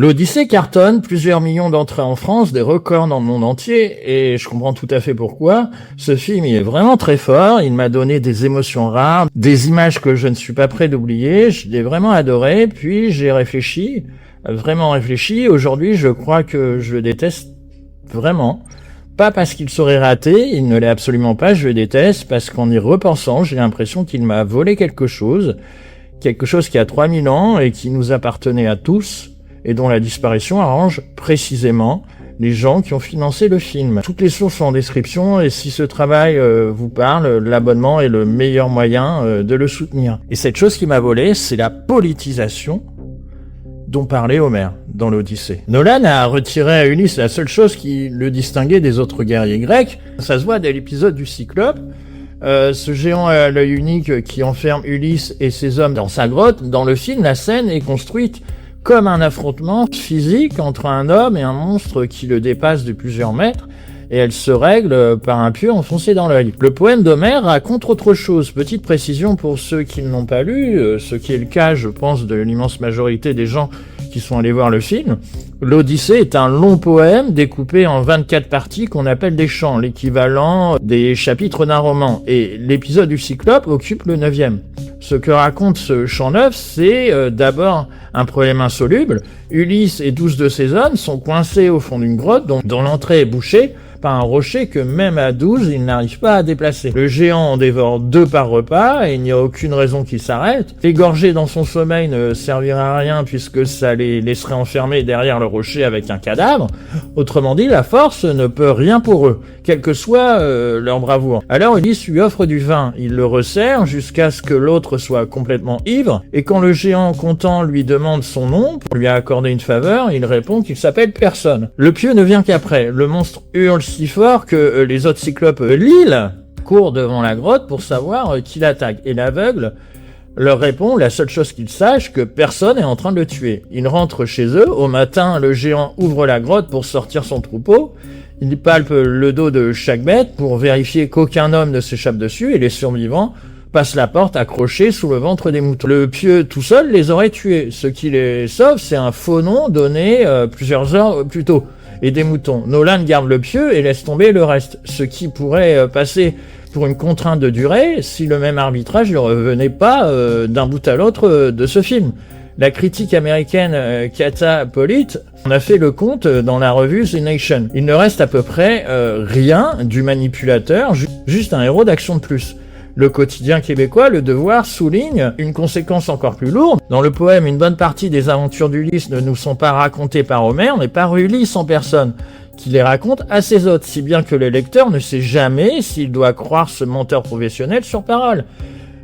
L'Odyssée cartonne, plusieurs millions d'entrées en France, des records dans le monde entier, et je comprends tout à fait pourquoi. Ce film, il est vraiment très fort, il m'a donné des émotions rares, des images que je ne suis pas prêt d'oublier, je l'ai vraiment adoré, puis j'ai réfléchi, vraiment réfléchi. Aujourd'hui, je crois que je le déteste vraiment. Pas parce qu'il serait raté, il ne l'est absolument pas, je le déteste, parce qu'en y repensant, j'ai l'impression qu'il m'a volé quelque chose qui a 3000 ans et qui nous appartenait à tous, et dont la disparition arrange précisément les gens qui ont financé le film. Toutes les sources sont en description, et si ce travail vous parle, l'abonnement est le meilleur moyen de le soutenir. Et cette chose qui m'a volé, c'est la politisation dont parlait Homère dans l'Odyssée. Nolan a retiré à Ulysse la seule chose qui le distinguait des autres guerriers grecs. Ça se voit dès l'épisode du Cyclope. Ce géant à l'œil unique qui enferme Ulysse et ses hommes dans sa grotte. Dans le film, la scène est construite comme un affrontement physique entre un homme et un monstre qui le dépasse de plusieurs mètres, et elle se règle par un pieu enfoncé dans l'œil. Le poème d'Homère raconte autre chose. Petite précision pour ceux qui ne l'ont pas lu, ce qui est le cas, je pense, de l'immense majorité des gens qui sont allés voir le film. L'Odyssée est un long poème découpé en 24 parties qu'on appelle des chants, l'équivalent des chapitres d'un roman. Et l'épisode du Cyclope occupe le 9e. Ce que raconte ce chant 9, c'est d'abord un problème insoluble. Ulysse et 12 de ses hommes sont coincés au fond d'une grotte dont l'entrée est bouchée par un rocher que même à 12, ils n'arrivent pas à déplacer. Le géant en dévore 2 par repas et il n'y a aucune raison qu'il s'arrête. L'égorger dans son sommeil ne servira à rien puisque ça les laisserait enfermés derrière le rocher avec un cadavre. Autrement dit, la force ne peut rien pour eux, quelle que soit leur bravoure. Alors Ulysse lui offre du vin, il le resserre jusqu'à ce que l'autre soit complètement ivre, et quand le géant content lui demande son nom pour lui accorder une faveur, il répond qu'il s'appelle personne. Le pieu ne vient qu'après, le monstre hurle si fort que les autres cyclopes l'île courent devant la grotte pour savoir qui l'attaque, et l'aveugle leur répond la seule chose qu'ils sachent, que personne est en train de le tuer. Ils rentrent chez eux, au matin le géant ouvre la grotte pour sortir son troupeau, il palpe le dos de chaque bête pour vérifier qu'aucun homme ne s'échappe dessus, et les survivants passent la porte accrochés sous le ventre des moutons. Le pieu tout seul les aurait tués, ce qui les sauve c'est un faux nom donné plusieurs heures plus tôt, et des moutons. Nolan garde le pieu et laisse tomber le reste, ce qui pourrait passer pour une contrainte de durée si le même arbitrage ne revenait pas d'un bout à l'autre de ce film. La critique américaine Kata Pollitt en a fait le compte dans la revue The Nation. Il ne reste à peu près rien du manipulateur, juste un héros d'action de plus. Le quotidien québécois, Le Devoir, souligne une conséquence encore plus lourde. Dans le poème, une bonne partie des aventures d'Ulysse ne nous sont pas racontées par Homère, mais par Ulysse en personne, qui les raconte à ses hôtes, si bien que le lecteur ne sait jamais s'il doit croire ce menteur professionnel sur parole.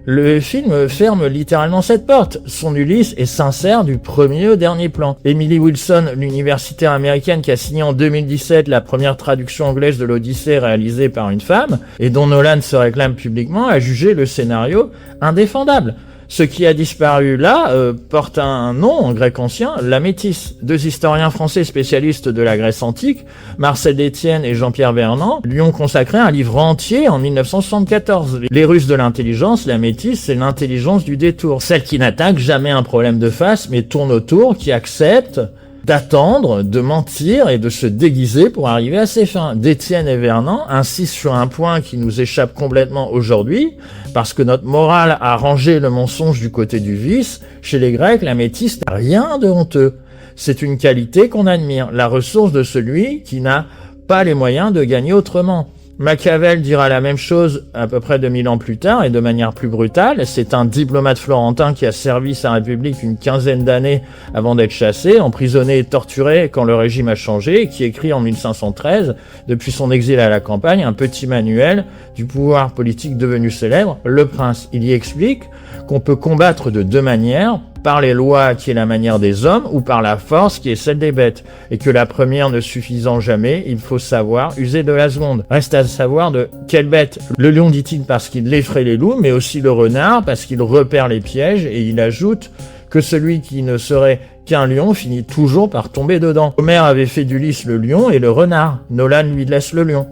Le film ferme littéralement cette porte. Son Ulysse est sincère du premier au dernier plan. Emily Wilson, l'universitaire américaine qui a signé en 2017 la première traduction anglaise de l'Odyssée réalisée par une femme, et dont Nolan se réclame publiquement, a jugé le scénario indéfendable. Ce qui a disparu là porte un nom en grec ancien, la métisse. 2 historiens français spécialistes de la Grèce antique, Marcel Détienne et Jean-Pierre Vernant, lui ont consacré un livre entier en 1974. Les Russes de l'intelligence, la métisse, c'est l'intelligence du détour. Celle qui n'attaque jamais un problème de face, mais tourne autour, qui accepte d'attendre, de mentir et de se déguiser pour arriver à ses fins. Détienne et Vernant insistent sur un point qui nous échappe complètement aujourd'hui, parce que notre morale a rangé le mensonge du côté du vice. Chez les Grecs, la métisse n'a rien de honteux. C'est une qualité qu'on admire, la ressource de celui qui n'a pas les moyens de gagner autrement. Machiavel dira la même chose à peu près 2000 ans plus tard et de manière plus brutale. C'est un diplomate florentin qui a servi sa République une quinzaine d'années avant d'être chassé, emprisonné et torturé quand le régime a changé, et qui écrit en 1513, depuis son exil à la campagne, un petit manuel du pouvoir politique devenu célèbre, Le Prince. Il y explique qu'on peut combattre de 2 manières, par les lois qui est la manière des hommes, ou par la force qui est celle des bêtes, et que la première ne suffisant jamais, il faut savoir user de la seconde. Reste à savoir de quelle bête. Le lion, dit-il, parce qu'il effraie les loups, mais aussi le renard parce qu'il repère les pièges, et il ajoute que celui qui ne serait qu'un lion finit toujours par tomber dedans. Homère avait fait d'Ulysse le lion et le renard. Nolan lui laisse le lion.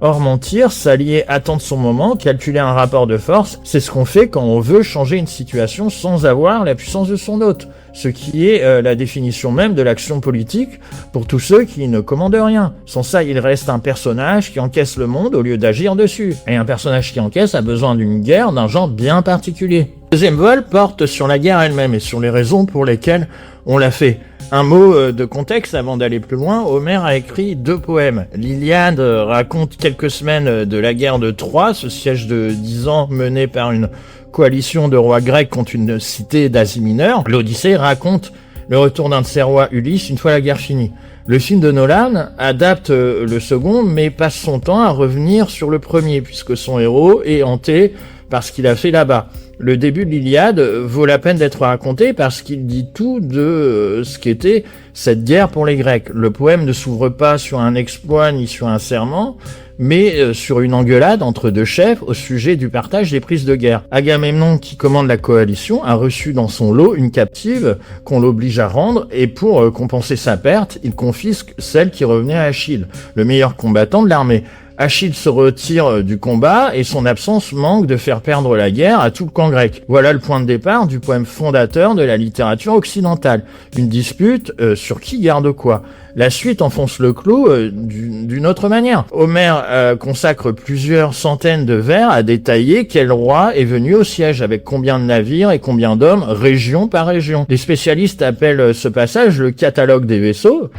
Or, mentir, s'allier, attendre son moment, calculer un rapport de force, c'est ce qu'on fait quand on veut changer une situation sans avoir la puissance de son hôte. Ce qui est la définition même de l'action politique pour tous ceux qui ne commandent rien. Sans ça, il reste un personnage qui encaisse le monde au lieu d'agir dessus. Et un personnage qui encaisse a besoin d'une guerre d'un genre bien particulier. Le deuxième vol porte sur la guerre elle-même et sur les raisons pour lesquelles on l'a fait. Un mot de contexte avant d'aller plus loin, Homère a écrit 2 poèmes. L'Iliade raconte quelques semaines de la guerre de Troie, ce siège de 10 ans mené par une coalition de rois grecs contre une cité d'Asie mineure. L'Odyssée raconte le retour d'un de ses rois, Ulysse, une fois la guerre finie. Le film de Nolan adapte le second, mais passe son temps à revenir sur le premier, puisque son héros est hanté par ce qu'il a fait là-bas. Le début de l'Iliade vaut la peine d'être raconté parce qu'il dit tout de ce qu'était cette guerre pour les Grecs. Le poème ne s'ouvre pas sur un exploit ni sur un serment, mais sur une engueulade entre 2 chefs au sujet du partage des prises de guerre. Agamemnon, qui commande la coalition, a reçu dans son lot une captive qu'on l'oblige à rendre, et pour compenser sa perte, il confisque celle qui revenait à Achille, le meilleur combattant de l'armée. Achille se retire du combat et son absence manque de faire perdre la guerre à tout le camp grec. Voilà le point de départ du poème fondateur de la littérature occidentale. Une dispute sur qui garde quoi. La suite enfonce le clou d'une autre manière. Homère consacre plusieurs centaines de vers à détailler quel roi est venu au siège, avec combien de navires et combien d'hommes, région par région. Les spécialistes appellent ce passage le catalogue des vaisseaux.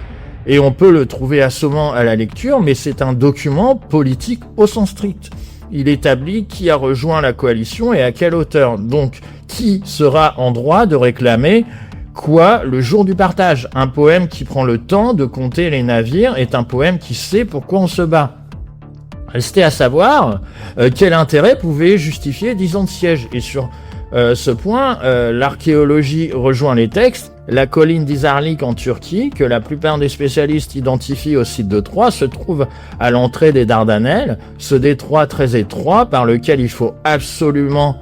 Et on peut le trouver assommant à la lecture, mais c'est un document politique au sens strict. Il établit qui a rejoint la coalition et à quelle hauteur. Donc, qui sera en droit de réclamer quoi le jour du partage. Un poème qui prend le temps de compter les navires est un poème qui sait pourquoi on se bat. Restait à savoir quel intérêt pouvait justifier 10 ans de siège. Et sur ce point, l'archéologie rejoint les textes. La colline d'Izarlik en Turquie, que la plupart des spécialistes identifient au site de Troie, se trouve à l'entrée des Dardanelles, ce détroit très étroit par lequel il faut absolument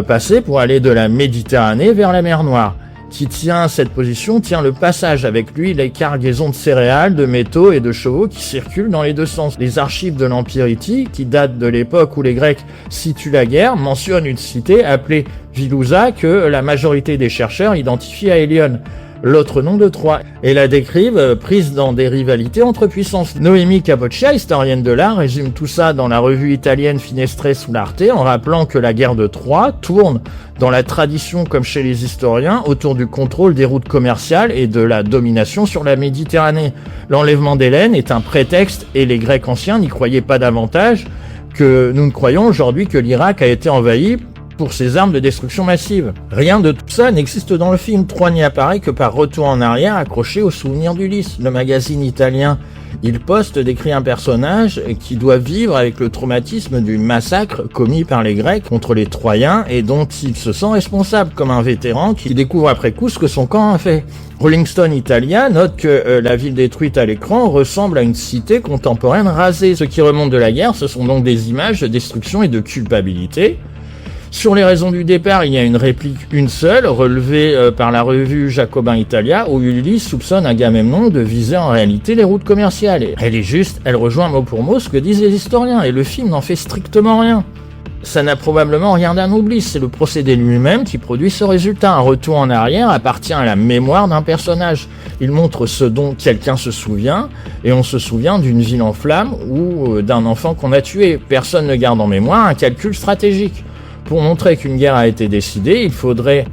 passer pour aller de la Méditerranée vers la mer Noire. Qui tient cette position tient le passage, avec lui les cargaisons de céréales, de métaux et de chevaux qui circulent dans les 2 sens. Les archives de l'Empire hittite, qui datent de l'époque où les Grecs situent la guerre, mentionnent une cité appelée Vilouza que la majorité des chercheurs identifient à Élione, l'autre nom de Troie, et la décrivent prise dans des rivalités entre puissances. Noémie Capoccia, historienne de l'art, résume tout ça dans la revue italienne Finestre sull'Arte en rappelant que la guerre de Troie tourne, dans la tradition comme chez les historiens, autour du contrôle des routes commerciales et de la domination sur la Méditerranée. L'enlèvement d'Hélène est un prétexte et les Grecs anciens n'y croyaient pas davantage que nous ne croyons aujourd'hui que l'Irak a été envahi pour ses armes de destruction massive. Rien de tout ça n'existe dans le film. Troie n'y apparaît que par retour en arrière accroché au souvenir d'Ulysse. Le magazine italien Il Poste décrit un personnage qui doit vivre avec le traumatisme du massacre commis par les Grecs contre les Troyens et dont il se sent responsable, comme un vétéran qui découvre après coup ce que son camp a fait. Rolling Stone Italia note que la ville détruite à l'écran ressemble à une cité contemporaine rasée. Ce qui remonte de la guerre, ce sont donc des images de destruction et de culpabilité. Sur les raisons du départ, il y a une réplique, une seule, relevée par la revue Jacobin Italia, où Ulysse soupçonne Agamemnon de viser en réalité les routes commerciales. Et elle est juste, elle rejoint mot pour mot ce que disent les historiens, et le film n'en fait strictement rien. Ça n'a probablement rien d'un oubli, c'est le procédé lui-même qui produit ce résultat. Un retour en arrière appartient à la mémoire d'un personnage. Il montre ce dont quelqu'un se souvient, et on se souvient d'une ville en flammes ou d'un enfant qu'on a tué. Personne ne garde en mémoire un calcul stratégique. Pour montrer qu'une guerre a été décidée, il faudrait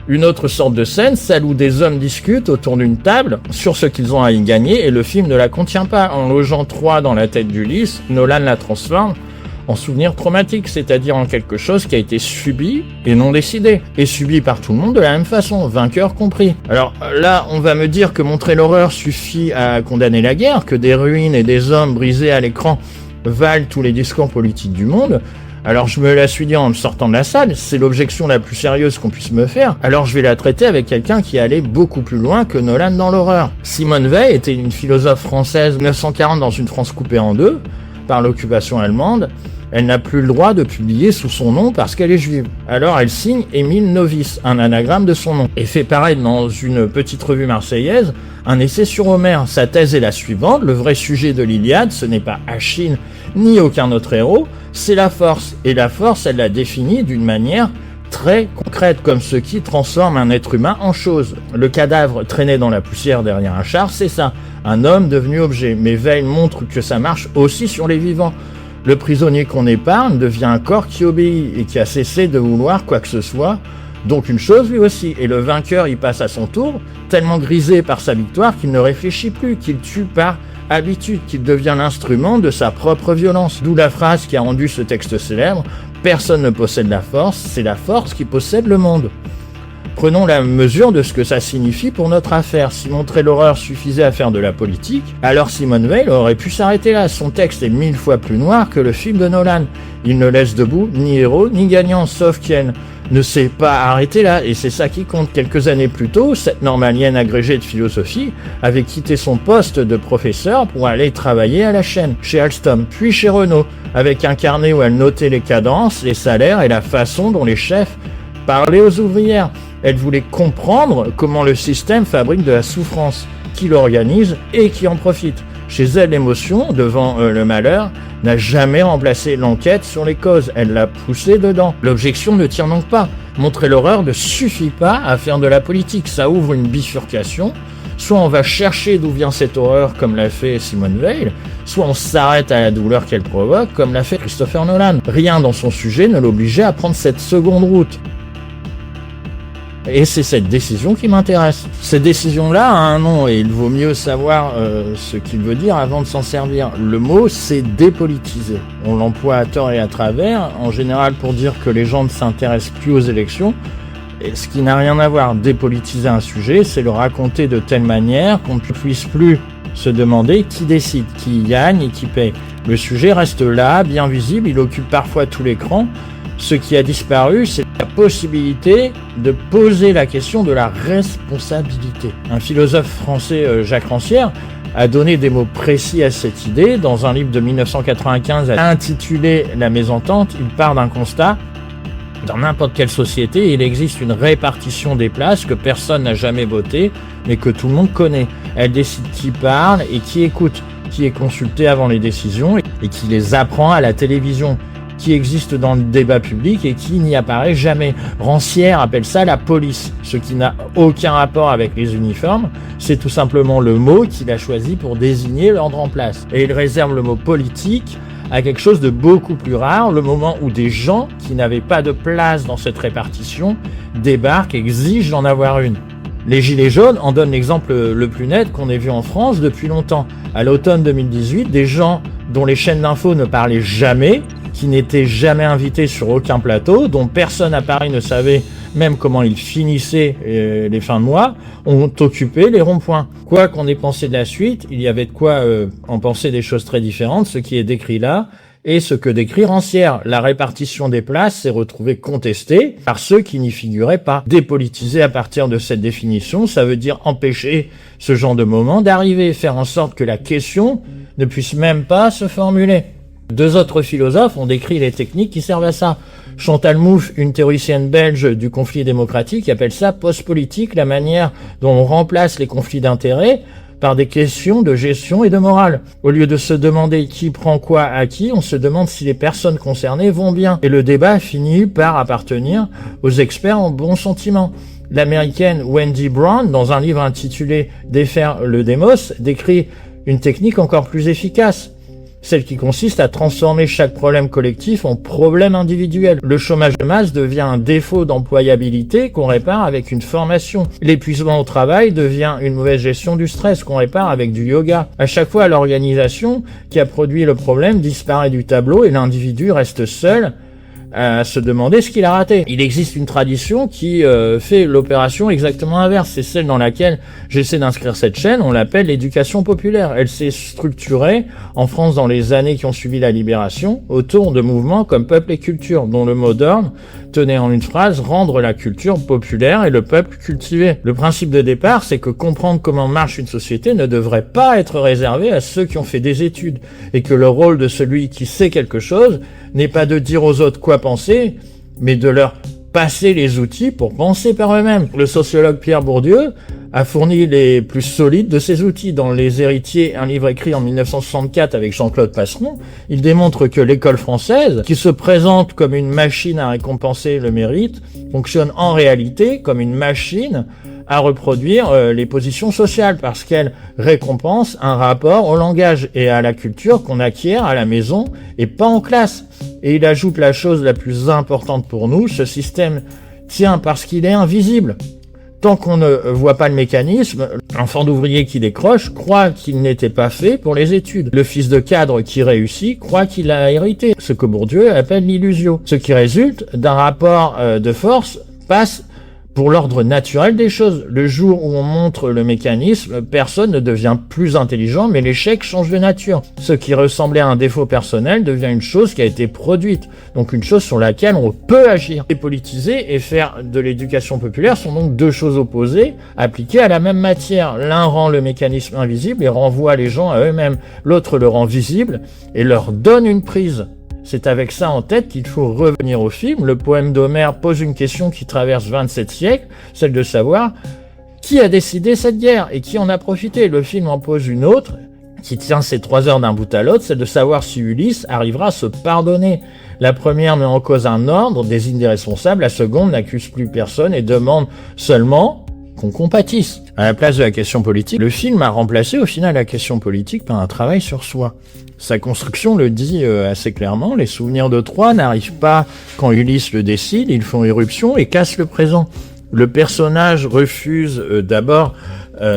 une autre sorte de scène, celle où des hommes discutent autour d'une table sur ce qu'ils ont à y gagner, et le film ne la contient pas. En logeant Troie dans la tête d'Ulysse, Nolan la transforme en souvenir traumatique, c'est-à-dire en quelque chose qui a été subi et non décidé, et subi par tout le monde de la même façon, vainqueur compris. Alors là, on va me dire que montrer l'horreur suffit à condamner la guerre, que des ruines et des hommes brisés à l'écran valent tous les discours politiques du monde. Alors je me la suis dit en me sortant de la salle, c'est l'objection la plus sérieuse qu'on puisse me faire, alors je vais la traiter avec quelqu'un qui allait beaucoup plus loin que Nolan dans l'horreur. Simone Weil était une philosophe française 1940 dans une France coupée en deux par l'occupation allemande. Elle n'a plus le droit de publier sous son nom parce qu'elle est juive. Alors elle signe Émile Novice, un anagramme de son nom, et fait paraître dans une petite revue marseillaise un essai sur Homère. Sa thèse est la suivante: le vrai sujet de l'Iliade, ce n'est pas Achille ni aucun autre héros, c'est la force. Et la force, elle la définit d'une manière très concrète, comme ce qui transforme un être humain en chose. Le cadavre traîné dans la poussière derrière un char, c'est ça, un homme devenu objet. Mais Weil montre que ça marche aussi sur les vivants. Le prisonnier qu'on épargne devient un corps qui obéit et qui a cessé de vouloir quoi que ce soit, donc une chose lui aussi. Et le vainqueur y passe à son tour, tellement grisé par sa victoire qu'il ne réfléchit plus, qu'il tue par habitude, qu'il devient l'instrument de sa propre violence. D'où la phrase qui a rendu ce texte célèbre: personne ne possède la force, c'est la force qui possède le monde. Prenons la mesure de ce que ça signifie pour notre affaire. Si montrer l'horreur suffisait à faire de la politique, alors Simone Weil aurait pu s'arrêter là. Son texte est 1000 fois plus noir que le film de Nolan. Il ne laisse debout ni héros ni gagnant, sauf qu'elle ne s'est pas arrêtée là, et c'est ça qui compte. Quelques années plus tôt, cette normalienne agrégée de philosophie avait quitté son poste de professeur pour aller travailler à la chaîne, chez Alstom, puis chez Renault, avec un carnet où elle notait les cadences, les salaires et la façon dont les chefs parlaient aux ouvrières. Elle voulait comprendre comment le système fabrique de la souffrance, qui l'organise et qui en profite. Chez elle, l'émotion, devant le malheur, n'a jamais remplacé l'enquête sur les causes. Elle l'a poussé dedans. L'objection ne tient donc pas. Montrer l'horreur ne suffit pas à faire de la politique. Ça ouvre une bifurcation. Soit on va chercher d'où vient cette horreur, comme l'a fait Simone Weil, soit on s'arrête à la douleur qu'elle provoque, comme l'a fait Christopher Nolan. Rien dans son sujet ne l'obligeait à prendre cette seconde route. Et c'est cette décision qui m'intéresse. Cette décision-là a un nom et il vaut mieux savoir ce qu'il veut dire avant de s'en servir. Le mot, c'est dépolitiser. On l'emploie à tort et à travers, en général pour dire que les gens ne s'intéressent plus aux élections, et ce qui n'a rien à voir. Dépolitiser un sujet, c'est le raconter de telle manière qu'on ne puisse plus se demander qui décide, qui gagne et qui paye. Le sujet reste là, bien visible, il occupe parfois tout l'écran. Ce qui a disparu, c'est la possibilité de poser la question de la responsabilité. Un philosophe français, Jacques Rancière, a donné des mots précis à cette idée. Dans un livre de 1995 intitulé « La mésentente », il part d'un constat. Dans n'importe quelle société, il existe une répartition des places que personne n'a jamais votée, mais que tout le monde connaît. Elle décide qui parle et qui écoute, qui est consulté avant les décisions et qui les apprend à la télévision, qui existe dans le débat public et qui n'y apparaît jamais. Rancière appelle ça la police, ce qui n'a aucun rapport avec les uniformes, c'est tout simplement le mot qu'il a choisi pour désigner l'ordre en place. Et il réserve le mot politique à quelque chose de beaucoup plus rare, le moment où des gens qui n'avaient pas de place dans cette répartition débarquent et exigent d'en avoir une. Les Gilets jaunes en donnent l'exemple le plus net qu'on ait vu en France depuis longtemps. À l'automne 2018, des gens dont les chaînes d'infos ne parlaient jamais, qui n'étaient jamais invités sur aucun plateau, dont personne à Paris ne savait même comment ils finissaient les fins de mois, ont occupé les ronds-points. Quoi qu'on ait pensé de la suite, il y avait de quoi en penser des choses très différentes, ce qui est décrit là, et ce que décrit Rancière. La répartition des places s'est retrouvée contestée par ceux qui n'y figuraient pas. Dépolitiser à partir de cette définition, ça veut dire empêcher ce genre de moment d'arriver, faire en sorte que la question ne puisse même pas se formuler. Deux autres philosophes ont décrit les techniques qui servent à ça. Chantal Mouffe, une théoricienne belge du conflit démocratique, appelle ça post-politique, la manière dont on remplace les conflits d'intérêts par des questions de gestion et de morale. Au lieu de se demander qui prend quoi à qui, on se demande si les personnes concernées vont bien. Et le débat finit par appartenir aux experts en bons sentiments. L'américaine Wendy Brown, dans un livre intitulé « Défaire le démos », décrit une technique encore plus efficace. Celle qui consiste à transformer chaque problème collectif en problème individuel. Le chômage de masse devient un défaut d'employabilité qu'on répare avec une formation. L'épuisement au travail devient une mauvaise gestion du stress qu'on répare avec du yoga. À chaque fois, l'organisation qui a produit le problème disparaît du tableau et l'individu reste seul à se demander ce qu'il a raté. Il existe une tradition qui fait l'opération exactement inverse. C'est celle dans laquelle j'essaie d'inscrire cette chaîne. On l'appelle l'éducation populaire. Elle s'est structurée en France dans les années qui ont suivi la libération autour de mouvements comme Peuple et Culture, dont le mot d'ordre tenait en une phrase: rendre la culture populaire et le peuple cultivé. Le principe de départ, c'est que comprendre comment marche une société ne devrait pas être réservé à ceux qui ont fait des études, et que le rôle de celui qui sait quelque chose n'est pas de dire aux autres quoi penser, mais de leur passer les outils pour penser par eux-mêmes. Le sociologue Pierre Bourdieu a fourni les plus solides de ces outils. Dans Les Héritiers, un livre écrit en 1964 avec Jean-Claude Passeron, il démontre que l'école française, qui se présente comme une machine à récompenser le mérite, fonctionne en réalité comme une machine à reproduire les positions sociales, parce qu'elle récompense un rapport au langage et à la culture qu'on acquiert à la maison et pas en classe. Et il ajoute la chose la plus importante pour nous: ce système tient parce qu'il est invisible. Tant qu'on ne voit pas le mécanisme, l'enfant d'ouvrier qui décroche croit qu'il n'était pas fait pour les études. Le fils de cadre qui réussit croit qu'il a hérité, ce que Bourdieu appelle l'illusion. Ce qui résulte d'un rapport de force passe pour l'ordre naturel des choses. Le jour où on montre le mécanisme, personne ne devient plus intelligent, mais l'échec change de nature. Ce qui ressemblait à un défaut personnel devient une chose qui a été produite, donc une chose sur laquelle on peut agir. Dépolitiser et faire de l'éducation populaire sont donc deux choses opposées, appliquées à la même matière. L'un rend le mécanisme invisible et renvoie les gens à eux-mêmes. L'autre le rend visible et leur donne une prise. C'est avec ça en tête qu'il faut revenir au film. Le poème d'Homère pose une question qui traverse 27 siècles, celle de savoir qui a décidé cette guerre et qui en a profité. Le film en pose une autre, qui tient ses 3 heures d'un bout à l'autre, celle de savoir si Ulysse arrivera à se pardonner. La première met en cause un ordre, désigne des responsables, la seconde n'accuse plus personne et demande seulement qu'on compatisse. À la place de la question politique, le film a remplacé au final la question politique par un travail sur soi. Sa construction le dit assez clairement: les souvenirs de Troie n'arrivent pas quand Ulysse le décide, ils font irruption et cassent le présent. Le personnage refuse d'abord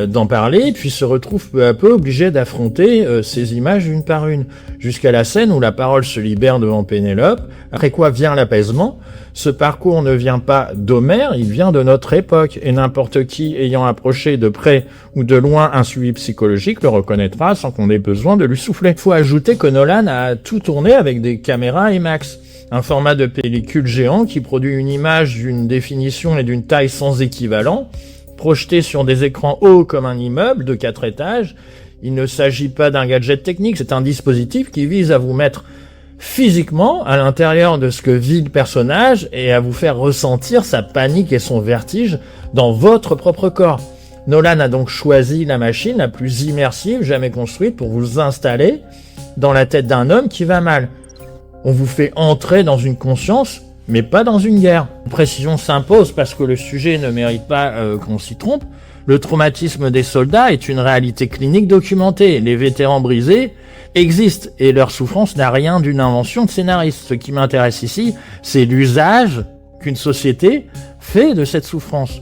d'en parler, puis se retrouve peu à peu obligé d'affronter ces images une par une, jusqu'à la scène où la parole se libère devant Pénélope, après quoi vient l'apaisement. Ce parcours ne vient pas d'Homère, il vient de notre époque, et n'importe qui ayant approché de près ou de loin un suivi psychologique le reconnaîtra sans qu'on ait besoin de lui souffler. Faut ajouter que Nolan a tout tourné avec des caméras IMAX, un format de pellicule géant qui produit une image d'une définition et d'une taille sans équivalent, projetée sur des écrans hauts comme un immeuble de 4 étages. Il ne s'agit pas d'un gadget technique, c'est un dispositif qui vise à vous mettre physiquement à l'intérieur de ce que vit le personnage et à vous faire ressentir sa panique et son vertige dans votre propre corps. Nolan a donc choisi la machine la plus immersive jamais construite pour vous installer dans la tête d'un homme qui va mal. On vous fait entrer dans une conscience, mais pas dans une guerre. Une précision s'impose parce que le sujet ne mérite pas qu'on s'y trompe. Le traumatisme des soldats est une réalité clinique documentée. Les vétérans brisés existent et leur souffrance n'a rien d'une invention de scénariste. Ce qui m'intéresse ici, c'est l'usage qu'une société fait de cette souffrance.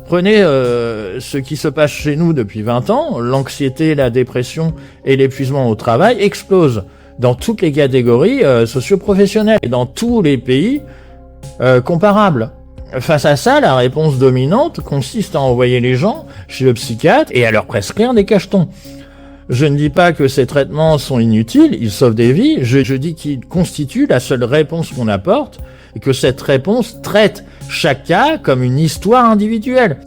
Prenez ce qui se passe chez nous depuis 20 ans, l'anxiété, la dépression et l'épuisement au travail explosent dans toutes les catégories socio-professionnelles et dans tous les pays comparables. Face à ça, la réponse dominante consiste à envoyer les gens chez le psychiatre et à leur prescrire des cachetons. Je ne dis pas que ces traitements sont inutiles, ils sauvent des vies, je dis qu'ils constituent la seule réponse qu'on apporte et que cette réponse traite chaque cas comme une histoire individuelle.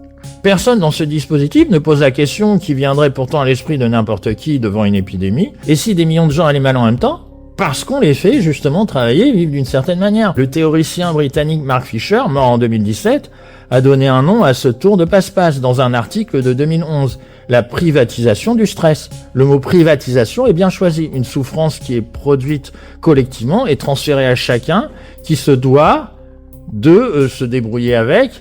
Personne dans ce dispositif ne pose la question qui viendrait pourtant à l'esprit de n'importe qui devant une épidémie: et si des millions de gens allaient mal en même temps? Parce qu'on les fait justement travailler et vivre d'une certaine manière. Le théoricien britannique Mark Fisher, mort en 2017, a donné un nom à ce tour de passe-passe dans un article de 2011, la privatisation du stress. Le mot privatisation est bien choisi, une souffrance qui est produite collectivement et transférée à chacun qui se doit de se débrouiller avec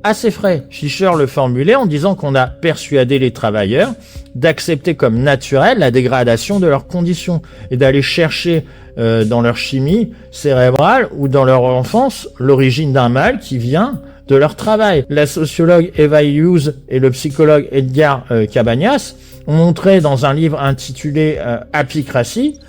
à ses frais. Fisher le formulait en disant qu'on a persuadé les travailleurs d'accepter comme naturel la dégradation de leurs conditions et d'aller chercher dans leur chimie cérébrale ou dans leur enfance l'origine d'un mal qui vient de leur travail. La sociologue Eva Hughes et le psychologue Edgar Cabañas ont montré dans un livre intitulé Apicratie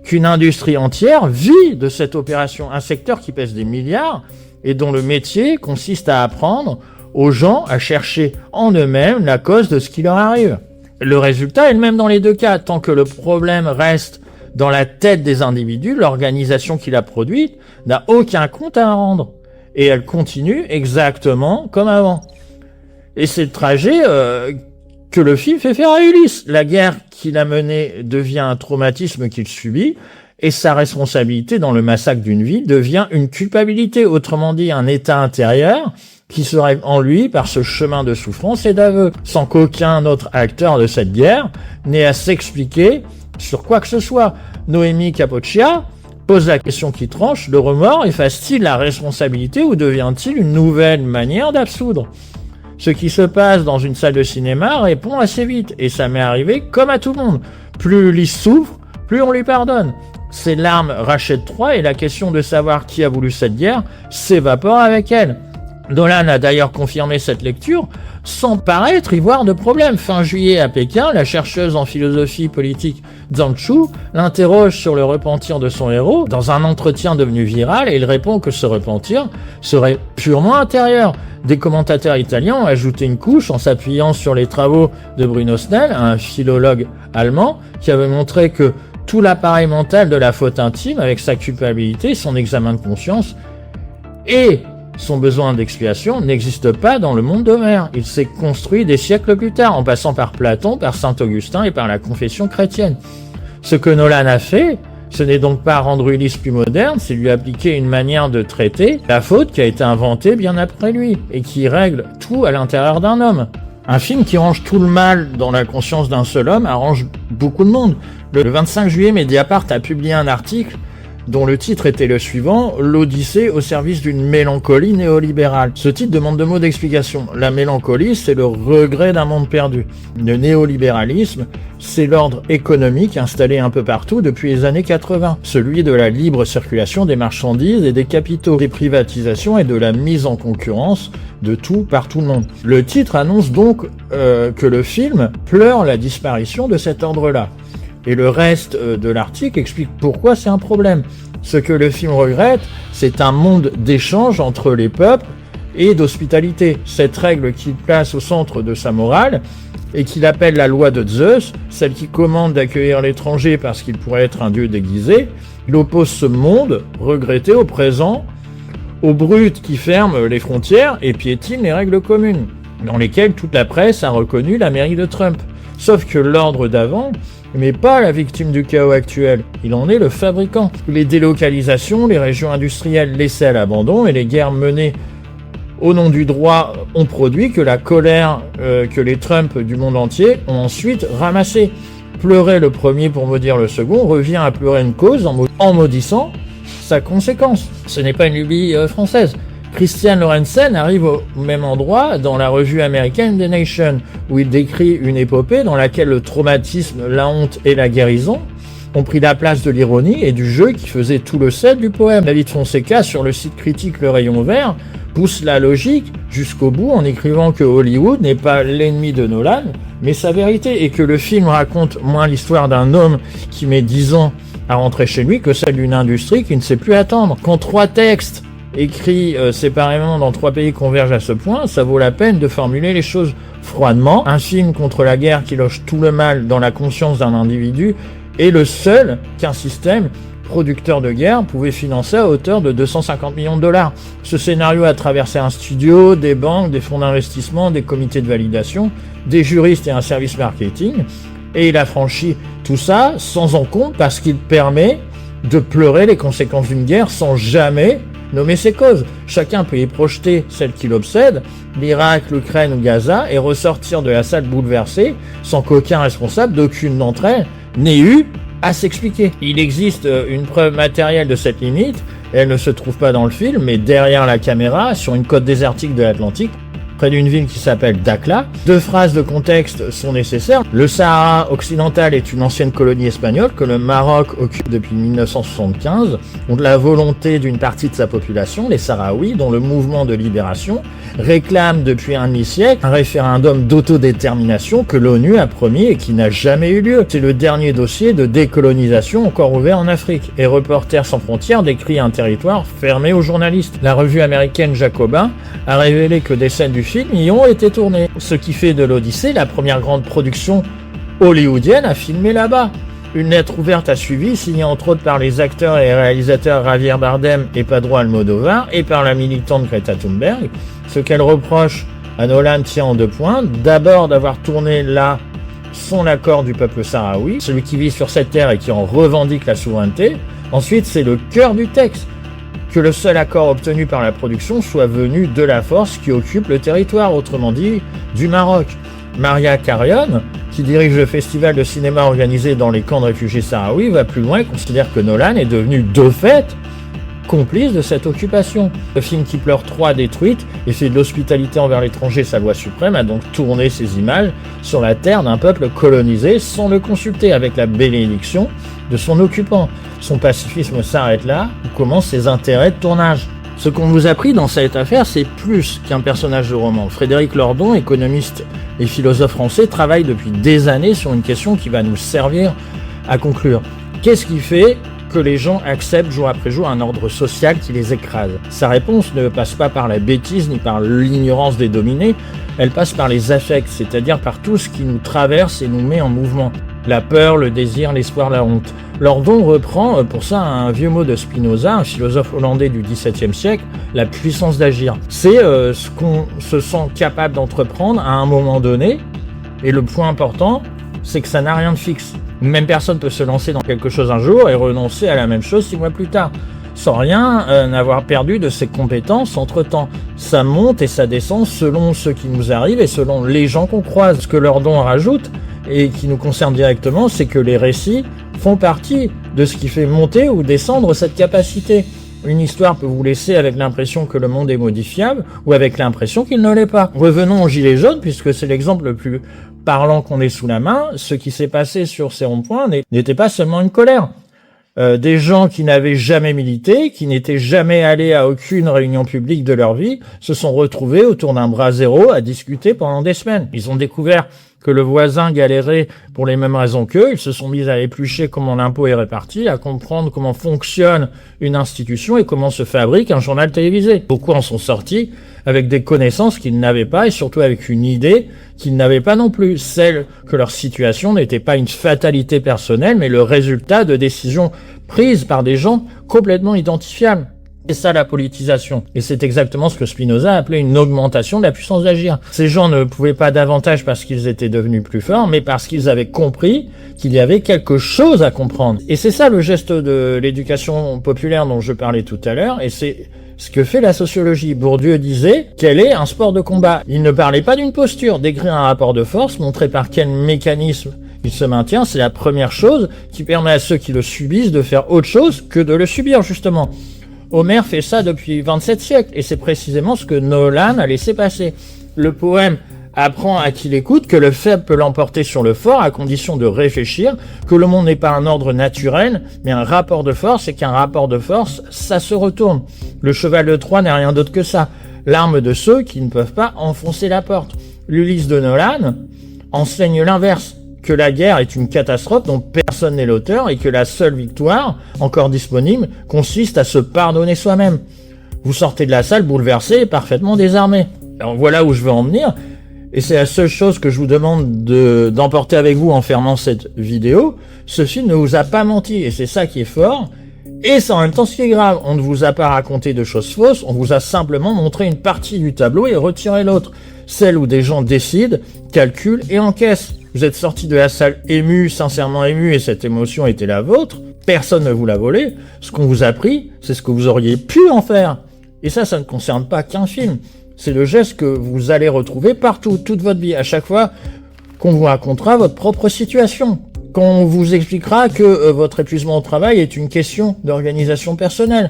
qu'une industrie entière vit de cette opération, un secteur qui pèse des milliards et dont le métier consiste à apprendre aux gens à chercher en eux-mêmes la cause de ce qui leur arrive. Le résultat est le même dans les deux cas. Tant que le problème reste dans la tête des individus, l'organisation qui l'a produite n'a aucun compte à rendre. Et elle continue exactement comme avant. Et c'est le trajet que le film fait faire à Ulysse. La guerre qu'il a menée devient un traumatisme qu'il subit, et sa responsabilité dans le massacre d'une ville devient une culpabilité, autrement dit un état intérieur qui se règle en lui par ce chemin de souffrance et d'aveu, sans qu'aucun autre acteur de cette guerre n'ait à s'expliquer sur quoi que ce soit. Noémie Capoccia pose la question qui tranche, le remords efface-t-il la responsabilité ou devient-il une nouvelle manière d'absoudre ? Ce qui se passe dans une salle de cinéma répond assez vite, et ça m'est arrivé comme à tout le monde. Plus Ulysse souffre, plus on lui pardonne. Ses larmes rachètent Troie et la question de savoir qui a voulu cette guerre s'évapore avec elle. Nolan a d'ailleurs confirmé cette lecture sans paraître y voir de problème. Fin juillet à Pékin, la chercheuse en philosophie politique Zhang Chu l'interroge sur le repentir de son héros dans un entretien devenu viral et il répond que ce repentir serait purement intérieur. Des commentateurs italiens ont ajouté une couche en s'appuyant sur les travaux de Bruno Snell, un philologue allemand, qui avait montré que tout l'appareil mental de la faute intime, avec sa culpabilité, son examen de conscience et son besoin d'expiation, n'existe pas dans le monde d'Homère. Il s'est construit des siècles plus tard, en passant par Platon, par saint Augustin et par la confession chrétienne. Ce que Nolan a fait, ce n'est donc pas rendre Ulysse plus moderne, c'est lui appliquer une manière de traiter la faute qui a été inventée bien après lui, et qui règle tout à l'intérieur d'un homme. Un film qui range tout le mal dans la conscience d'un seul homme arrange beaucoup de monde. Le 25 juillet, Mediapart a publié un article dont le titre était le suivant, « L'Odyssée au service d'une mélancolie néolibérale ». Ce titre demande 2 mots d'explication. La mélancolie, c'est le regret d'un monde perdu. Le néolibéralisme, c'est l'ordre économique installé un peu partout depuis les années 80. Celui de la libre circulation des marchandises et des capitaux, des privatisations et de la mise en concurrence de tout par tout le monde. Le titre annonce donc que le film pleure la disparition de cet ordre-là. Et le reste de l'article explique pourquoi c'est un problème. Ce que le film regrette, c'est un monde d'échange entre les peuples et d'hospitalité. Cette règle qu'il place au centre de sa morale et qu'il appelle la loi de Zeus, celle qui commande d'accueillir l'étranger parce qu'il pourrait être un dieu déguisé, il oppose ce monde regretté au présent, aux brutes qui ferment les frontières et piétinent les règles communes, dans lesquelles toute la presse a reconnu la mairie de Trump. Sauf que l'ordre d'avant n'est pas la victime du chaos actuel, il en est le fabricant. Les délocalisations, les régions industrielles laissées à l'abandon et les guerres menées au nom du droit ont produit que la colère que les Trump du monde entier ont ensuite ramassée. Pleurer le premier pour maudire le second revient à pleurer une cause en maudissant sa conséquence. Ce n'est pas une lubie française. Christian Lorenzen arrive au même endroit dans la revue américaine The Nation, où il décrit une épopée dans laquelle le traumatisme, la honte et la guérison ont pris la place de l'ironie et du jeu qui faisait tout le sel du poème. David Fonseca, sur le site critique Le Rayon Vert, pousse la logique jusqu'au bout en écrivant que Hollywood n'est pas l'ennemi de Nolan, mais sa vérité, et que le film raconte moins l'histoire d'un homme qui met 10 ans à rentrer chez lui que celle d'une industrie qui ne sait plus attendre. Quand 3 textes écrits séparément dans 3 pays convergent à ce point, ça vaut la peine de formuler les choses froidement. Un film contre la guerre qui loge tout le mal dans la conscience d'un individu est le seul qu'un système producteur de guerre pouvait financer à hauteur de 250 millions de dollars. Ce scénario a traversé un studio, des banques, des fonds d'investissement, des comités de validation, des juristes et un service marketing, et il a franchi tout ça sans en compte parce qu'il permet de pleurer les conséquences d'une guerre sans jamais nommer ses causes. Chacun peut y projeter celle qui l'obsède, l'Irak, l'Ukraine ou Gaza, et ressortir de la salle bouleversé sans qu'aucun responsable d'aucune d'entre elles n'ait eu à s'expliquer. Il existe une preuve matérielle de cette limite, et elle ne se trouve pas dans le film, mais derrière la caméra, sur une côte désertique de l'Atlantique, près d'une ville qui s'appelle Dakhla. 2 phrases de contexte sont nécessaires. Le Sahara occidental est une ancienne colonie espagnole que le Maroc occupe depuis 1975, contre la volonté d'une partie de sa population, les Sahraouis, dont le mouvement de libération réclame depuis un demi-siècle un référendum d'autodétermination que l'ONU a promis et qui n'a jamais eu lieu. C'est le dernier dossier de décolonisation encore ouvert en Afrique. Et Reporters sans frontières décrit un territoire fermé aux journalistes. La revue américaine Jacobin a révélé que des scènes du film y ont été tournées, ce qui fait de l'Odyssée la première grande production hollywoodienne à filmer là-bas. Une lettre ouverte a suivi, signée entre autres par les acteurs et réalisateurs Javier Bardem et Pedro Almodóvar et par la militante Greta Thunberg. Ce qu'elle reproche à Nolan tient en 2 points. D'abord d'avoir tourné là sans l'accord du peuple sahraoui, celui qui vit sur cette terre et qui en revendique la souveraineté. Ensuite, c'est le cœur du texte, que le seul accord obtenu par la production soit venu de la force qui occupe le territoire, autrement dit du Maroc. Maria Carrion, qui dirige le festival de cinéma organisé dans les camps de réfugiés sahraouis, va plus loin et considère que Nolan est devenu de fait complice de cette occupation. Le film Qui pleure 3 détruite et fait de l'hospitalité envers l'étranger sa loi suprême a donc tourné ses images sur la terre d'un peuple colonisé sans le consulter, avec la bénédiction de son occupant. Son pacifisme s'arrête là où commencent ses intérêts de tournage. Ce qu'on nous a pris dans cette affaire, c'est plus qu'un personnage de roman. Frédéric Lordon, économiste et philosophe français, travaille depuis des années sur une question qui va nous servir à conclure. Qu'est-ce qui fait que les gens acceptent jour après jour un ordre social qui les écrase? Sa réponse ne passe pas par la bêtise ni par l'ignorance des dominés, elle passe par les affects, c'est-à-dire par tout ce qui nous traverse et nous met en mouvement. La peur, le désir, l'espoir, la honte. Lordon reprend pour ça un vieux mot de Spinoza, un philosophe hollandais du XVIIe siècle, la puissance d'agir. C'est ce qu'on se sent capable d'entreprendre à un moment donné, et le point important, c'est que ça n'a rien de fixe. Une même personne peut se lancer dans quelque chose un jour et renoncer à la même chose 6 mois plus tard, sans rien n'avoir perdu de ses compétences entre-temps. Ça monte et ça descend selon ce qui nous arrive et selon les gens qu'on croise. Ce que Lordon rajoute, et qui nous concerne directement, c'est que les récits font partie de ce qui fait monter ou descendre cette capacité. Une histoire peut vous laisser avec l'impression que le monde est modifiable ou avec l'impression qu'il ne l'est pas. Revenons aux Gilets jaunes, puisque c'est l'exemple le plus parlant qu'on ait sous la main. Ce qui s'est passé sur ces ronds-points n'était pas seulement une colère. Des gens qui n'avaient jamais milité, qui n'étaient jamais allés à aucune réunion publique de leur vie, se sont retrouvés autour d'un brasero à discuter pendant des semaines. Ils ont découvert que le voisin galérait pour les mêmes raisons qu'eux, ils se sont mis à éplucher comment l'impôt est réparti, à comprendre comment fonctionne une institution et comment se fabrique un journal télévisé. Beaucoup en sont sortis avec des connaissances qu'ils n'avaient pas et surtout avec une idée qu'ils n'avaient pas non plus, celle que leur situation n'était pas une fatalité personnelle mais le résultat de décisions prises par des gens complètement identifiables. C'est ça la politisation. Et c'est exactement ce que Spinoza appelait une augmentation de la puissance d'agir. Ces gens ne pouvaient pas davantage parce qu'ils étaient devenus plus forts, mais parce qu'ils avaient compris qu'il y avait quelque chose à comprendre. Et c'est ça le geste de l'éducation populaire dont je parlais tout à l'heure, et c'est ce que fait la sociologie. Bourdieu disait qu'elle est un sport de combat. Il ne parlait pas d'une posture, décrire un rapport de force, montrer par quel mécanisme il se maintient, c'est la première chose qui permet à ceux qui le subissent de faire autre chose que de le subir, justement. Homère fait ça depuis 27 siècles, et c'est précisément ce que Nolan a laissé passer. Le poème apprend à qui l'écoute que le faible peut l'emporter sur le fort à condition de réfléchir, que le monde n'est pas un ordre naturel, mais un rapport de force, et qu'un rapport de force, ça se retourne. Le cheval de Troie n'est rien d'autre que ça, l'arme de ceux qui ne peuvent pas enfoncer la porte. L'Ulysse de Nolan enseigne l'inverse, que la guerre est une catastrophe dont personne n'est l'auteur et que la seule victoire, encore disponible, consiste à se pardonner soi-même. Vous sortez de la salle bouleversé et parfaitement désarmé. Alors voilà où je veux en venir, et c'est la seule chose que je vous demande d'emporter avec vous en fermant cette vidéo. Ce film ne vous a pas menti, et c'est ça qui est fort, et c'est en même temps ce qui est grave. On ne vous a pas raconté de choses fausses, on vous a simplement montré une partie du tableau et retiré l'autre, celle où des gens décident, calculent et encaissent. Vous êtes sorti de la salle ému, sincèrement ému, et cette émotion était la vôtre. Personne ne vous l'a volée. Ce qu'on vous a pris, c'est ce que vous auriez pu en faire. Et ça ne concerne pas qu'un film. C'est le geste que vous allez retrouver partout, toute votre vie, à chaque fois qu'on vous racontera votre propre situation. Quand on vous expliquera que votre épuisement au travail est une question d'organisation personnelle.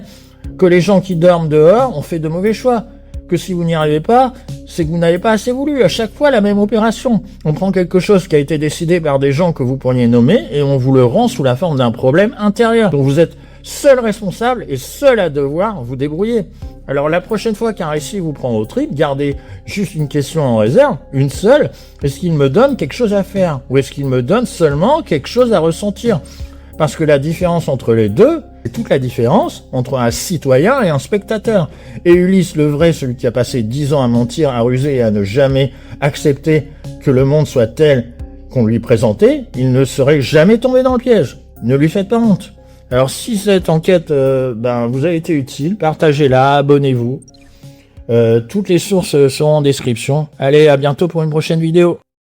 Que les gens qui dorment dehors ont fait de mauvais choix. que si vous n'y arrivez pas, c'est que vous n'avez pas assez voulu. À chaque fois, la même opération. On prend quelque chose qui a été décidé par des gens que vous pourriez nommer et on vous le rend sous la forme d'un problème intérieur. Donc vous êtes seul responsable et seul à devoir vous débrouiller. Alors la prochaine fois qu'un récit vous prend au trip, gardez juste une question en réserve, une seule. Est-ce qu'il me donne quelque chose à faire? Ou est-ce qu'il me donne seulement quelque chose à ressentir? Parce que la différence entre les deux, c'est toute la différence entre un citoyen et un spectateur. Et Ulysse le vrai, celui qui a passé 10 ans à mentir, à ruser et à ne jamais accepter que le monde soit tel qu'on lui présentait, il ne serait jamais tombé dans le piège. Ne lui faites pas honte. Alors si cette enquête vous a été utile, partagez-la, abonnez-vous. Toutes les sources seront en description. Allez, à bientôt pour une prochaine vidéo.